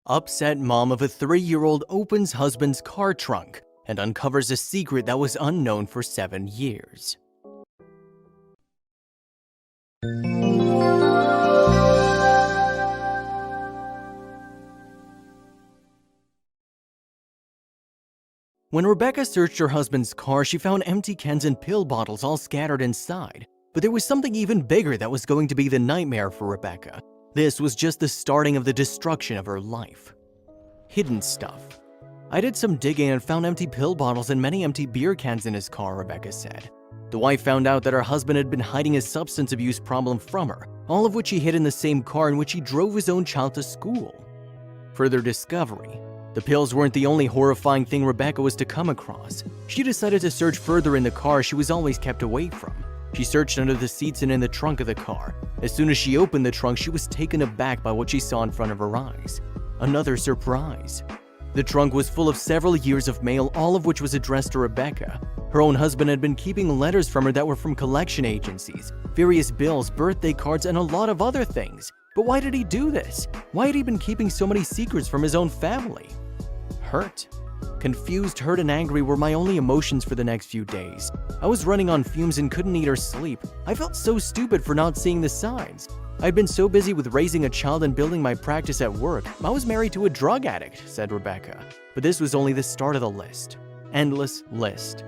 Upset mom of a 3-year-old opens husband's car trunk and uncovers a secret that was unknown for 7 years. When Rebecca searched her husband's car, she found empty cans and pill bottles all scattered inside. But there was something even bigger that was going to be the nightmare for Rebecca. This was just the starting of the destruction of her life. Hidden stuff. I did some digging and found empty pill bottles and many empty beer cans in his car, Rebecca said. The wife found out that her husband had been hiding his substance abuse problem from her, all of which he hid in the same car in which he drove his own child to school. Further discovery. The pills weren't the only horrifying thing Rebecca was to come across. She decided to search further in the car she was always kept away from. She searched under the seats and in the trunk of the car. As soon as she opened the trunk, she was taken aback by what she saw in front of her eyes. Another surprise. The trunk was full of several years of mail, all of which was addressed to Rebecca. Her own husband had been keeping letters from her that were from collection agencies, various bills, birthday cards, and a lot of other things. But why did he do this? Why had he been keeping so many secrets from his own family? Hurt. Confused, hurt, and angry were my only emotions for the next few days. I was running on fumes and couldn't eat or sleep. I felt so stupid for not seeing the signs. I'd been so busy with raising a child and building my practice at work. I was married to a drug addict, said Rebecca. But this was only the start of the list. Endless list.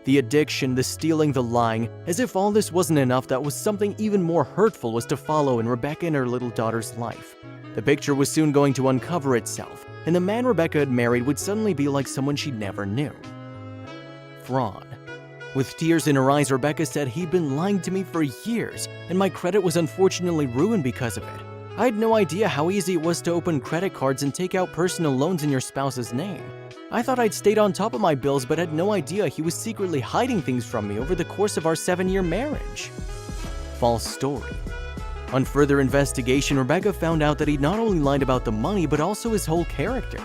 The addiction, the stealing, the lying. As if all this wasn't enough, that was something even more hurtful was to follow in Rebecca and her little daughter's life. The picture was soon going to uncover itself, and the man Rebecca had married would suddenly be like someone she never knew. Fraud. With tears in her eyes, Rebecca said he'd been lying to me for years, and my credit was unfortunately ruined because of it. I had no idea how easy it was to open credit cards and take out personal loans in your spouse's name. I thought I'd stayed on top of my bills, but had no idea he was secretly hiding things from me over the course of our 7-year marriage. False story. On further investigation, Rebecca found out that he'd not only lied about the money, but also his whole character.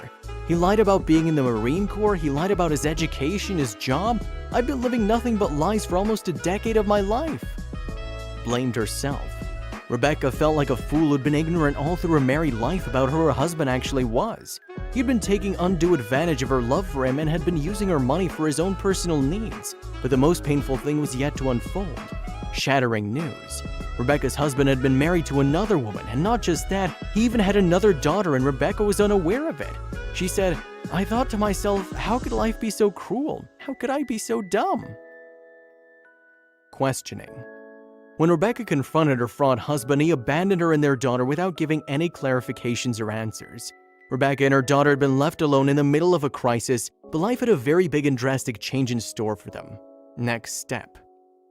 He lied about being in the Marine Corps, he lied about his education, his job. I'd been living nothing but lies for almost a decade of my life. Blamed herself. Rebecca felt like a fool who'd been ignorant all through her married life about who her husband actually was. He'd been taking undue advantage of her love for him and had been using her money for his own personal needs. But the most painful thing was yet to unfold. Shattering news. Rebecca's husband had been married to another woman, and not just that, he even had another daughter, and Rebecca was unaware of it. She said, "I thought to myself, how could life be so cruel? How could I be so dumb?" Questioning. When Rebecca confronted her fraud husband, he abandoned her and their daughter without giving any clarifications or answers. Rebecca and her daughter had been left alone in the middle of a crisis, but life had a very big and drastic change in store for them. Next step.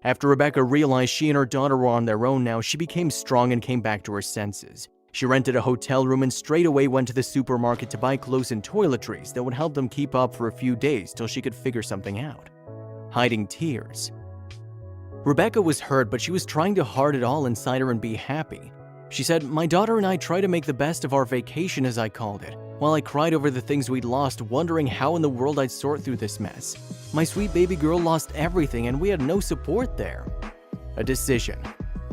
After Rebecca realized she and her daughter were on their own now, she became strong and came back to her senses. She rented a hotel room and straight away went to the supermarket to buy clothes and toiletries that would help them keep up for a few days till she could figure something out. Hiding tears. Rebecca was hurt, but she was trying to heart it all inside her and be happy. She said, "My daughter and I tried to make the best of our vacation," as I called it, while I cried over the things we'd lost, wondering how in the world I'd sort through this mess. My sweet baby girl lost everything and we had no support there. A decision.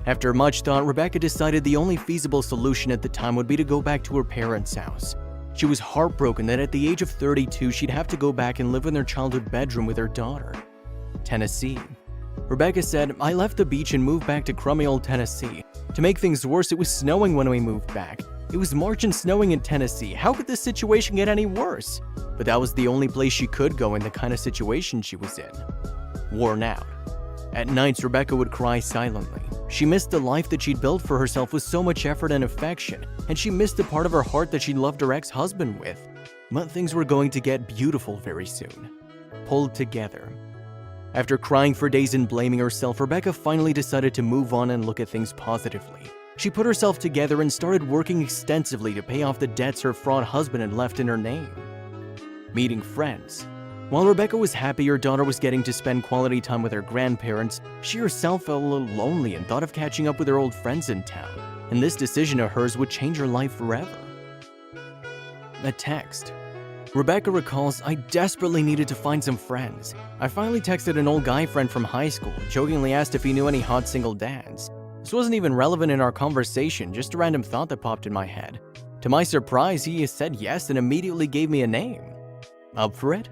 After much thought, Rebecca decided the only feasible solution at the time would be to go back to her parents' house. She was heartbroken that at the age of 32, she'd have to go back and live in their childhood bedroom with her daughter. Tennessee. Rebecca said, "I left the beach and moved back to crummy old Tennessee. To make things worse, it was snowing when we moved back. It was March and snowing in Tennessee. How could this situation get any worse?" But that was the only place she could go in the kind of situation she was in. Worn out. At nights, Rebecca would cry silently. She missed the life that she'd built for herself with so much effort and affection, and she missed the part of her heart that she loved her ex-husband with. But things were going to get beautiful very soon. Pulled together. After crying for days and blaming herself, Rebecca finally decided to move on and look at things positively. She put herself together and started working extensively to pay off the debts her fraud husband had left in her name. Meeting friends. While Rebecca was happy her daughter was getting to spend quality time with her grandparents, she herself felt a little lonely and thought of catching up with her old friends in town, and this decision of hers would change her life forever. A text. Rebecca recalls, "I desperately needed to find some friends. I finally texted an old guy friend from high school, jokingly asked if he knew any hot single dads. This wasn't even relevant in our conversation, just a random thought that popped in my head. To my surprise, he said yes and immediately gave me a name. Up for it?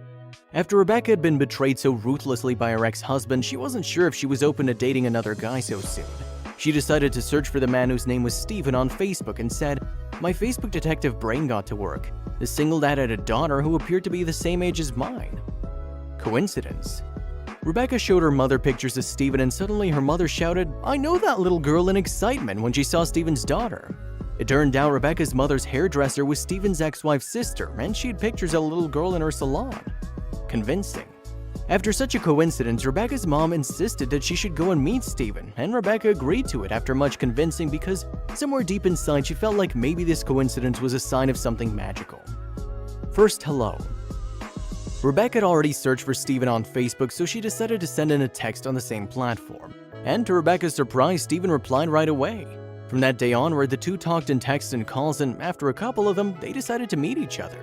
After Rebecca had been betrayed so ruthlessly by her ex-husband, she wasn't sure if she was open to dating another guy so soon. She decided to search for the man whose name was Steven on Facebook and said, "My Facebook detective brain got to work. The single dad had a daughter who appeared to be the same age as mine." Coincidence? Rebecca showed her mother pictures of Steven and suddenly her mother shouted, "I know that little girl," in excitement when she saw Steven's daughter. It turned out Rebecca's mother's hairdresser was Steven's ex-wife's sister, and she had pictures of a little girl in her salon. Convincing. After such a coincidence, Rebecca's mom insisted that she should go and meet Steven, and Rebecca agreed to it after much convincing because somewhere deep inside she felt like maybe this coincidence was a sign of something magical. First hello. Rebecca had already searched for Steven on Facebook, so she decided to send in a text on the same platform. And to Rebecca's surprise, Steven replied right away. From that day onward, the two talked in texts and calls, and after a couple of them, they decided to meet each other.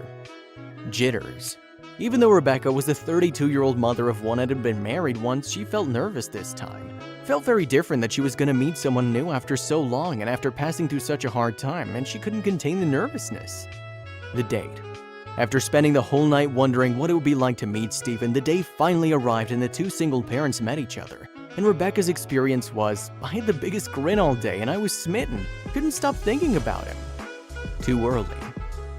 Jitters. Even though Rebecca was a 32-year-old mother of one and had been married once, she felt nervous this time. It felt very different that she was going to meet someone new after so long and after passing through such a hard time, and she couldn't contain the nervousness. The date. After spending the whole night wondering what it would be like to meet Steven, the day finally arrived and the two single parents met each other. And Rebecca's experience was, I had the biggest grin all day and I was smitten. Couldn't stop thinking about him. Too early.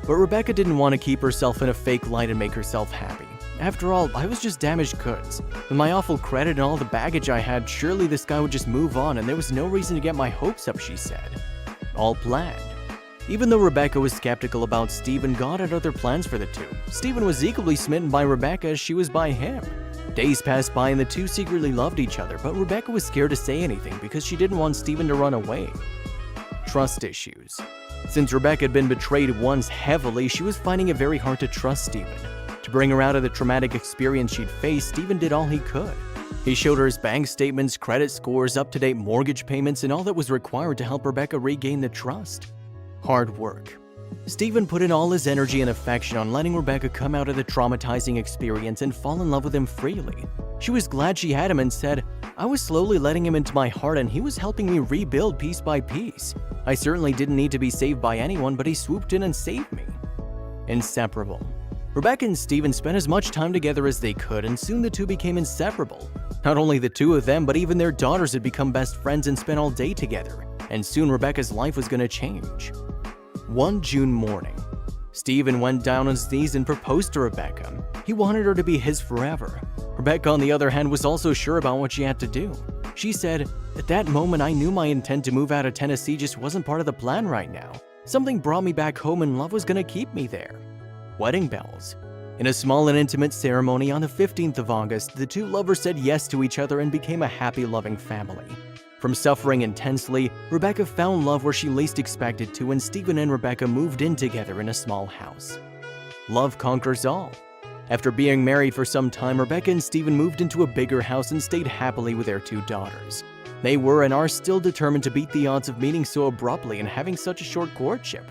But Rebecca didn't want to keep herself in a fake light and make herself happy. After all, I was just damaged goods. With my awful credit and all the baggage I had, surely this guy would just move on and there was no reason to get my hopes up, she said. All planned. Even though Rebecca was skeptical about Steven, God had other plans for the two. Steven was equally smitten by Rebecca as she was by him. Days passed by and the two secretly loved each other, but Rebecca was scared to say anything because she didn't want Steven to run away. Trust issues. Since Rebecca had been betrayed once heavily, she was finding it very hard to trust Steven. To bring her out of the traumatic experience she'd faced, Steven did all he could. He showed her his bank statements, credit scores, up-to-date mortgage payments, and all that was required to help Rebecca regain the trust. Hard work. Steven put in all his energy and affection on letting Rebecca come out of the traumatizing experience and fall in love with him freely. She was glad she had him and said, "I was slowly letting him into my heart and he was helping me rebuild piece by piece. I certainly didn't need to be saved by anyone, but he swooped in and saved me." Inseparable. Rebecca and Steven spent as much time together as they could, and soon the two became inseparable. Not only the two of them, but even their daughters had become best friends and spent all day together. And soon Rebecca's life was going to change. One June morning, Steven went down on his knees and proposed to Rebecca. He wanted her to be his forever. Rebecca, on the other hand, was also sure about what she had to do. She said, "At that moment, I knew my intent to move out of Tennessee just wasn't part of the plan right now. Something brought me back home and love was going to keep me there." Wedding bells. In a small and intimate ceremony on the 15th of August, the two lovers said yes to each other and became a happy, loving family. From suffering intensely, Rebecca found love where she least expected to, and Steven and Rebecca moved in together in a small house. Love conquers all. After being married for some time, Rebecca and Steven moved into a bigger house and stayed happily with their two daughters. They were and are still determined to beat the odds of meeting so abruptly and having such a short courtship.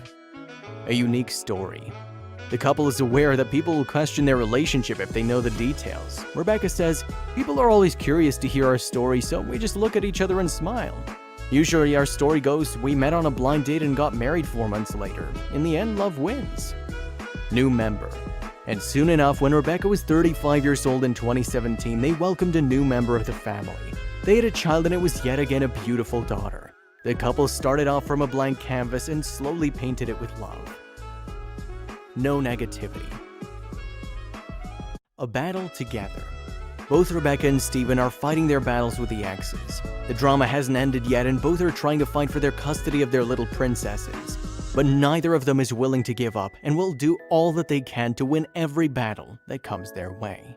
A unique story. The couple is aware that people will question their relationship if they know the details. Rebecca says, "People are always curious to hear our story, so we just look at each other and smile. Usually our story goes, we met on a blind date and got married 4 months later. In the end, love wins." New member. And soon enough, when Rebecca was 35 years old in 2017, they welcomed a new member of the family. They had a child and it was yet again a beautiful daughter. The couple started off from a blank canvas and slowly painted it with love. No negativity. A battle together. Both Rebecca and Steven are fighting their battles with the exes. The drama hasn't ended yet and both are trying to fight for their custody of their little princesses. But neither of them is willing to give up and will do all that they can to win every battle that comes their way.